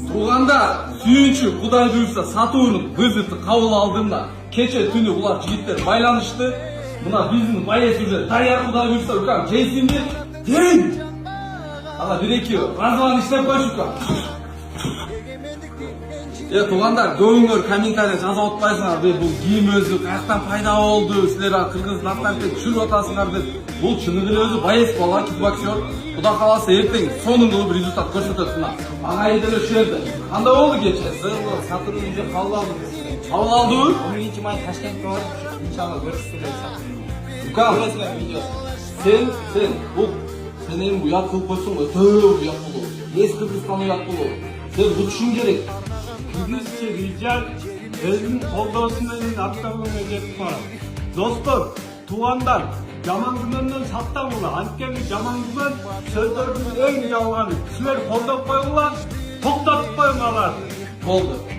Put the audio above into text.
Tuganda sүйінші Құдай бұйырса Сатурн вызовты қабыл алдığında кеше түні бұлар жігіттер байланышты. Мына біздің байес уже Дарья Құдай бұйырса үлкен жейсіңдер тең. Ала бір-екі разылан іштеп қойшы үлкен. Туғандар, көңілдер комментария жаза отпайсыңар деп, бұл киім өзі қаяқтан пайда болды, сілер қырғыз наркотик жүріп отасыңар деп. Бұл шынығын өзі байес бала, кикбоксер. Құда қаласы ертең соның қылып результат көрсететіна. Аңа еділі шерді. Қандай болды кеше? Сатурн уже қабыл алды. Қабыл алды? 12 май Ташкентке барып, иншалла көрсетіледі Сатурн. Көресіңер видеосы. Сен, бұл сенен бұят қылып қойсын ғой, бұят болу. Ес Кыргызстан ұят болу. Сен бұл үшін керек. Кыргызча рижал өзүнүн колдоосу менен автоунга жетип барат. Достор, туугандар, жаман күнөмдөн сактангыла. Анткени жаман күнөө сөздөрдүн эң жалганы. Силер колдоп койгула, токтотуп коюңар. Болды.